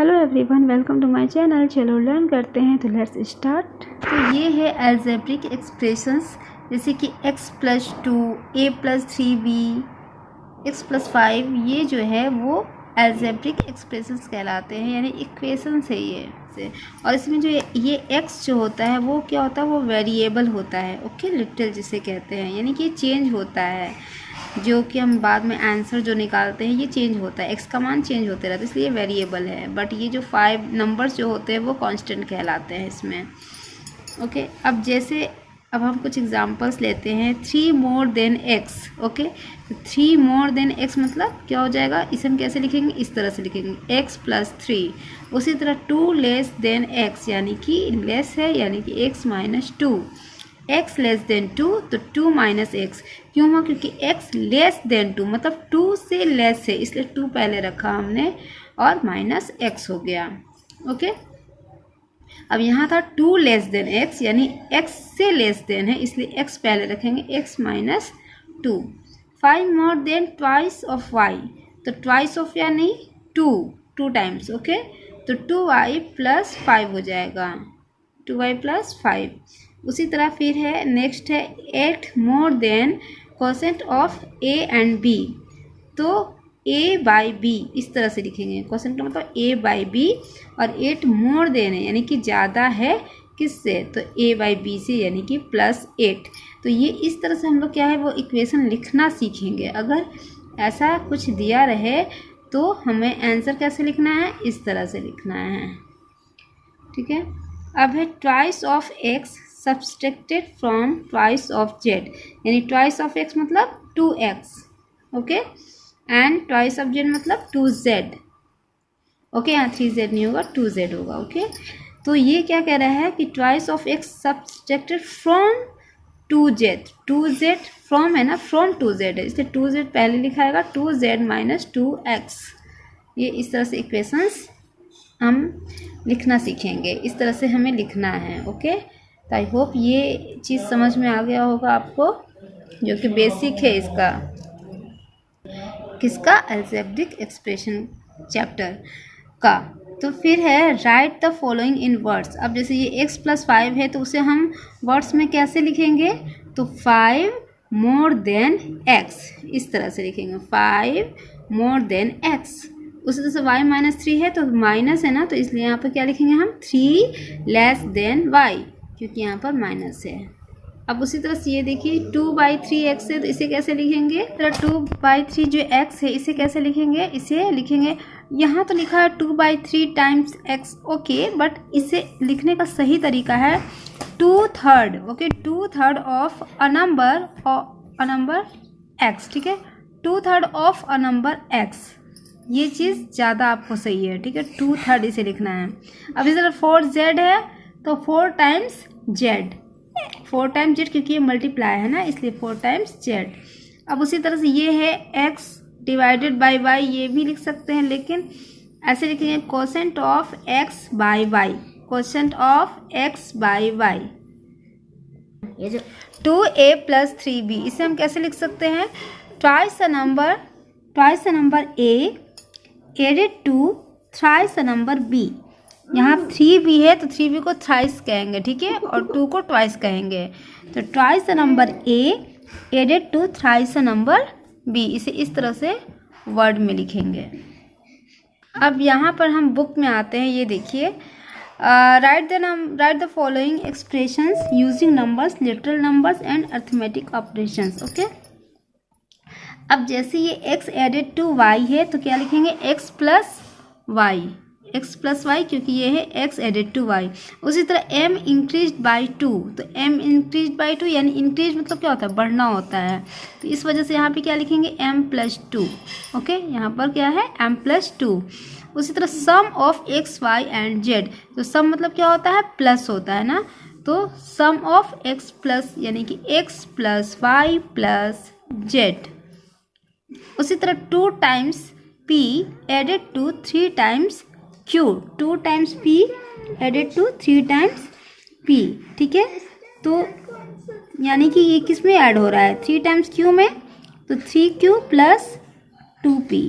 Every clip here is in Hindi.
Hello everyone, welcome to my channel. चलो लर्न करते हैं, तो लेट्स स्टार्ट। तो ये है अलजेब्रिक एक्सप्रेशंस, जैसे कि x + 2 a + 3b x + 5, ये जो है वो अलजेब्रिक एक्सप्रेशंस कहलाते हैं, यानी इक्वेशंस है ये से। और इसमें जो ये x जो होता है वो क्या होता है, वो वेरिएबल होता है। ओके, लिटिल जिसे कहते हैं, यानी कि चेंज होता है, जो कि हम बाद में आंसर जो निकालते हैं ये चेंज होता है, x का मान चेंज होते रहता है, इसलिए वेरिएबल है। बट ये जो 5 नंबर्स जो होते हैं वो कांस्टेंट कहलाते हैं इसमें। ओके, अब हम कुछ एग्जांपल्स लेते हैं। 3 more than x। Okay, 3 more than x मतलब क्या हो जाएगा, इसे हम कैसे लिखेंगे, इस तरह से लिखेंगे x + 3। उसी तरह 2 less than x, यानी कि लेस है, यानी कि x - 2। x लेस देन 2, तो 2 - x क्यों हुआ, क्योंकि x लेस देन 2 मतलब 2 से लेस है, इसलिए 2 पहले रखा हमने और -x हो गया। ओके, अब यहाँ था 2 लेस देन x, यानी x से लेस देन है, इसलिए x पहले रखेंगे, x - 2। 5 more than twice of y, तो twice of यानी 2 टाइम्स। ओके, तो 2y + 5 हो जाएगा, 2y + 5। उसी तरह फिर है, नेक्स्ट है 8 more than quotient of a and b, तो a/b इस तरह से लिखेंगे। कोसेंट मतलब a/b, और 8 मोर देन है, यानी कि ज़्यादा है किससे, तो a/b से, यानी कि +8। तो ये इस तरह से हम लोग क्या है वो इक्वेशन लिखना सीखेंगे। अगर ऐसा कुछ दिया रहे तो हमें आंसर कैसे लिखना है, इस तरह से लिखना है। ठीक है, अब है twice of x subtracted from twice of z, यानी ट्वाइस ऑफ x मतलब 2x। Okay, and twice of z मतलब 2z। ओके, यहाँ 3z नहीं होगा, 2z होगा। ओके, तो ये क्या कह रहा है कि twice of x subtracted from 2z। 2z from है ना, फ्रॉम 2z है, इसलिए 2z पहले लिखाएगा, 2z - 2x। ये इस तरह से इक्वेशंस हम लिखना सीखेंगे, इस तरह से हमें लिखना है। ओके, तो आई होप ये चीज़ समझ में आ गया होगा आपको, जो कि बेसिक है इसका, किसका, अलजेब्रिक एक्सप्रेशन चैप्टर का। तो फिर है right the following in words. अब जैसे ये x + 5 है, तो उसे हम वर्ड्स में कैसे लिखेंगे, तो 5 more than x इस तरह से लिखेंगे, 5 more than x। उसी तरह से y - 3 है, तो माइनस है ना, तो इसलिए यहाँ पर क्या लिखेंगे हम, 3 लेस देन y, क्योंकि यहाँ पर माइनस है। अब उसी तरह से ये देखिए 2/3x है, तो इसे कैसे लिखेंगे, तो 2/3 जो x है इसे कैसे लिखेंगे, इसे लिखेंगे, यहाँ तो लिखा है 2/3 टाइम्स x। ओके, बट इसे लिखने का सही तरीका है 2/3। Okay, 2/3 of a number x। ठीक है, 2/3 ऑफ अ नंबर x, ये चीज़ ज़्यादा आपको सही है। ठीक है, 2/3 इसे लिखना है। अब इस तरह 4z है, तो 4 टाइम्स z, 4 टाइम्स z, क्योंकि ये मल्टीप्लाई है ना, इसलिए 4 टाइम्स z। अब उसी तरह से ये है x / y, ये भी लिख सकते हैं, लेकिन ऐसे लिखेंगे quotient of x/y, quotient of x/y। ये जो 2a + 3b, इसे हम कैसे लिख सकते हैं, twice a number a added to thrice a number b। यहाँ 3b है, तो 3b को थ्राइस कहेंगे, ठीक है, और 2 को ट्वाइस कहेंगे। तो twice a number a added to thrice a number b, इसे इस तरह से वर्ड में लिखेंगे। अब यहाँ पर हम बुक में आते हैं, ये देखिए, right the following expressions using numbers, literal numbers and arithmetic operations. Okay, अब जैसे ये x एडेड टू y है, तो क्या लिखेंगे, x + y, क्योंकि ये है x एडेड टू y। उसी तरह m इंक्रीज बाई 2, तो m इंक्रीज बाई 2, यानी इंक्रीज मतलब क्या होता है, बढ़ना होता है, तो इस वजह से यहाँ पे क्या लिखेंगे, m + 2। ओके, यहाँ पर क्या है, m + 2। उसी तरह sum of x, y and z, तो सम मतलब क्या होता है, प्लस होता है ना, तो सम ऑफ x प्लस, यानी कि x + y + z। उसी तरह 2 times p added to 3 times q, 2 times p added to 3 times p। ठीक है, तो यानी कि ये किस में ऐड हो रहा है, 3 टाइम्स q में, तो 3q + 2p।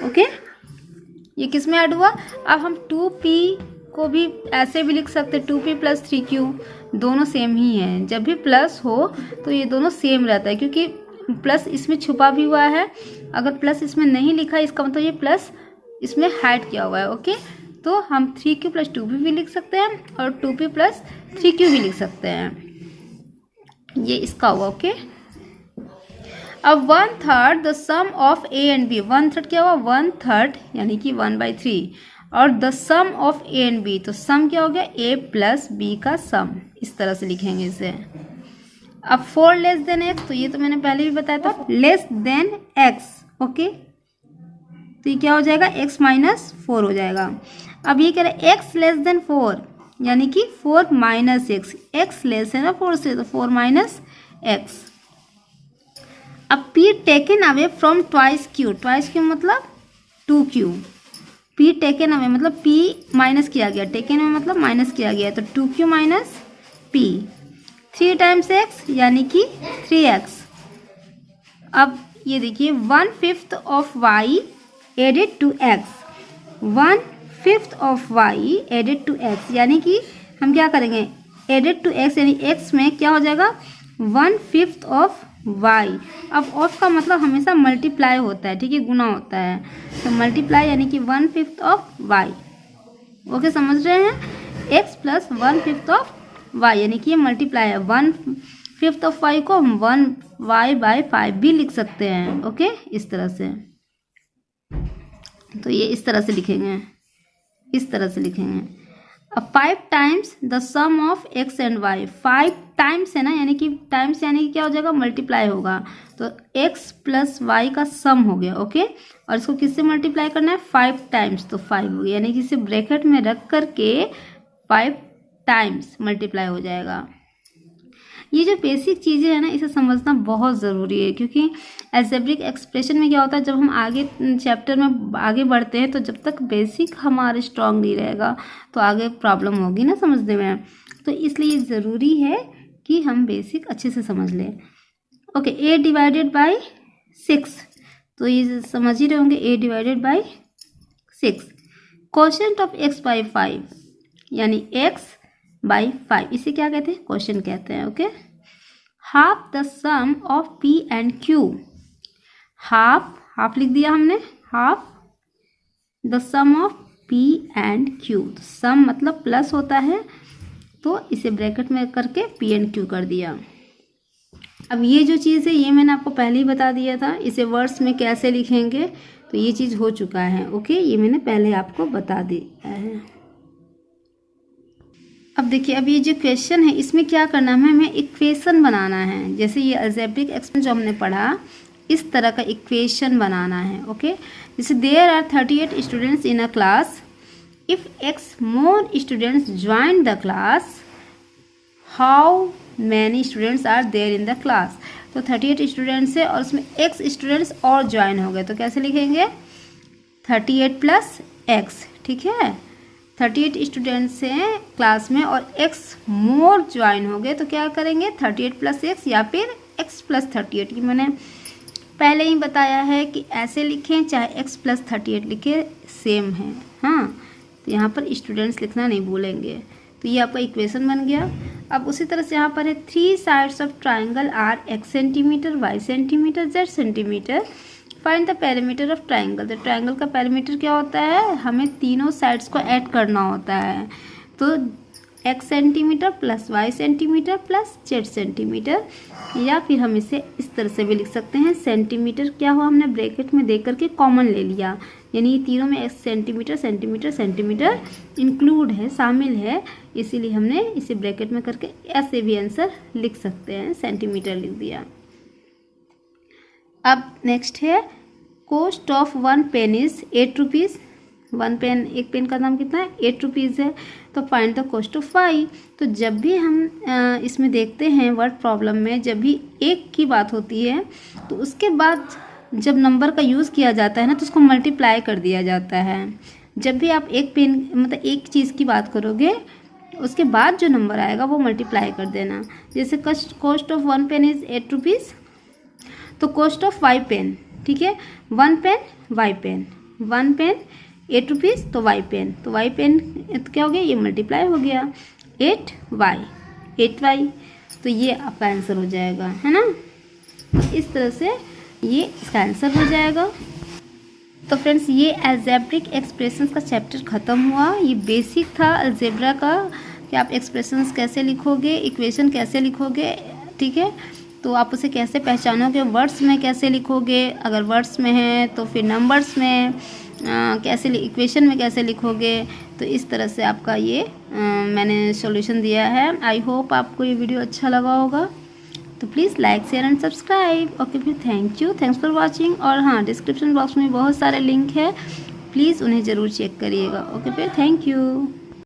ओके, ये किस में ऐड हुआ। अब हम 2p को भी ऐसे भी लिख सकते हैं 2p + 3q, दोनों सेम ही हैं। जब भी प्लस हो तो ये दोनों सेम रहता है, क्योंकि प्लस इसमें छुपा भी हुआ है। अगर प्लस इसमें नहीं लिखा है इसका मतलब ये प्लस इसमें हाइड किया हुआ है। ओके, तो हम 3q + 2p भी लिख सकते हैं और 2p + 3q भी लिख सकते हैं। ये इसका हुआ। ओके, अब 1/3 the sum of a and b, 1/3 क्या हुआ, 1/3 यानी कि 1/3, और the sum of a and b, तो सम क्या हो गया, a + b का सम, इस तरह से लिखेंगे इसे। अब 4 लेस देन x, तो ये तो मैंने पहले भी बताया था, लेस देन x। ओके, तो ये क्या हो जाएगा, x - 4 हो जाएगा। अब ये कह रहे हैं x लेस देन 4, यानी कि 4 - x, x लेस है ना 4 से, तो 4 - x। अब p taken away from twice q, twice q मतलब 2q, p टेकन अवे मतलब p माइनस किया गया, टेकन अवे मतलब माइनस किया गया, तो 2q - p, 3 टाइम्स x यानी कि 3x। अब ये देखिए 1/5 of y added to x, 1/5 of y added to x, यानी कि हम क्या करेंगे, एडेड टू x यानी x में क्या हो जाएगा 1/5 ऑफ y। अब ऑफ का मतलब हमेशा मल्टीप्लाई होता है, ठीक है, गुना होता है, तो मल्टीप्लाई यानी कि 1/5 ऑफ y। ओके, समझ रहे हैं, x + 1/5 ऑफ y, यानी कि ये मल्टीप्लाई है। 1/5 ऑफ y को हम 1y/5 भी लिख सकते हैं। ओके, इस तरह से, तो ये इस तरह से लिखेंगे, इस तरह से लिखेंगे। अब 5 times the sum of x and y, 5 times है ना, यानी कि टाइम्स यानी कि क्या हो जाएगा, मल्टीप्लाई होगा, तो x + y का सम हो गया। ओके, और इसको किससे मल्टीप्लाई करना है, 5 टाइम्स, तो 5 हो गया, यानी कि इसे ब्रैकेट में रख करके 5 टाइम्स मल्टीप्लाई हो जाएगा। ये जो बेसिक चीज़ें हैं ना, इसे समझना बहुत ज़रूरी है, क्योंकि अलजेब्रिक एक्सप्रेशन में क्या होता है, जब हम आगे चैप्टर में आगे बढ़ते हैं तो जब तक बेसिक हमारे स्ट्रांग नहीं रहेगा तो आगे प्रॉब्लम होगी ना समझने में, तो इसलिए ज़रूरी है कि हम बेसिक अच्छे से समझ लें। ओके, a डिवाइडेड बाई 6, तो ये समझ ही रहे होंगे, a divided by 6, quotient of x/5 यानी x/5, इसे क्या कहते हैं, क्वोशंट कहते हैं। Okay, half the sum of p and q, half लिख दिया हमने, half the sum of p and q, sum मतलब प्लस होता है, तो इसे ब्रैकेट में करके p एंड q कर दिया। अब ये जो चीज़ है ये मैंने आपको पहले ही बता दिया था, इसे वर्ड्स में कैसे लिखेंगे, तो ये चीज़ हो चुका है। ओके, ये मैंने पहले आपको बता दिया है। अब देखिए, अब ये जो क्वेश्चन है इसमें क्या करना है, हमें इक्वेशन बनाना है। जैसे ये अलजेब्रिक एक्सप्रेशन जो हमने पढ़ा, इस तरह का इक्वेशन बनाना है। ओके, जैसे there are 38 students in a class, if x more students join the class, how many students are there in the class. तो 38 स्टूडेंट्स है और उसमें x स्टूडेंट्स और ज्वाइन हो गए, तो कैसे लिखेंगे, 38 + x, ठीक है, 38 स्टूडेंट्स हैं क्लास में और x मोर ज्वाइन हो गए, तो क्या करेंगे, 38 + x या फिर x + 38, की मैंने पहले ही बताया है कि ऐसे लिखें चाहे x + 38 लिखे, सेम है। हाँ, तो यहाँ पर स्टूडेंट्स लिखना नहीं भूलेंगे। तो ये आपका इक्वेशन बन गया। अब उसी तरह से यहाँ पर है 3 sides of triangle are x centimetre, y centimetre, z centimetre, find the perimeter of triangle. तो ट्राइंगल का पेरीमीटर क्या होता है, हमें तीनों साइड्स को ऐड करना होता है, तो x centimetre + y centimetre + z centimetre, या फिर हम इसे इस तरह से भी लिख सकते हैं, सेंटीमीटर क्या हुआ, हमने ब्रैकेट में दे करके कॉमन ले लिया, यानी ये तीनों में सेंटीमीटर सेंटीमीटर सेंटीमीटर इंक्लूड है, शामिल है, इसीलिए हमने इसे ब्रैकेट में करके ऐसे भी आंसर लिख सकते हैं, सेंटीमीटर लिख दिया। अब नेक्स्ट है, cost of 1 pen is 8 rupees, 1 pen, एक पेन का दाम कितना है, 8 रुपीज़ है, तो find the cost of y। तो जब भी हम इसमें देखते हैं वर्ड प्रॉब्लम में, जब भी एक की बात होती है तो उसके बाद जब नंबर का यूज़ किया जाता है ना, तो उसको मल्टीप्लाई कर दिया जाता है। जब भी आप एक पेन मतलब एक चीज़ की बात करोगे, उसके बाद जो नंबर आएगा वो मल्टीप्लाई कर देना। जैसे cost of 1 pen is 8 rupees, तो कॉस्ट ऑफ y पेन, ठीक है, 1 pen y pen, 1 pen 8 rupees तो y पेन, तो y पेन क्या हो गया, ये मल्टीप्लाई हो गया 8y, तो ये आपका आंसर हो जाएगा, है ना। इस तरह से ये इसका आंसर हो जाएगा। तो फ्रेंड्स ये अलजेब्रिक एक्सप्रेशंस का चैप्टर ख़त्म हुआ। ये बेसिक था अलजेब्रा का कि आप एक्सप्रेशंस कैसे लिखोगे, इक्वेशन कैसे लिखोगे, ठीक है। तो आप उसे कैसे पहचानोगे, वर्ड्स में कैसे लिखोगे, अगर वर्ड्स में है तो फिर नंबर्स में कैसे, इक्वेशन में कैसे लिखोगे। तो इस तरह से आपका ये मैंने सॉल्यूशन दिया है। आई होप आपको ये वीडियो अच्छा लगा होगा। तो please like share and subscribe. Okay फिर थैंक्स फॉर वॉचिंग। और हाँ, डिस्क्रिप्शन बॉक्स में बहुत सारे लिंक है, प्लीज़ उन्हें ज़रूर चेक करिएगा। ओके फिर थैंक यू।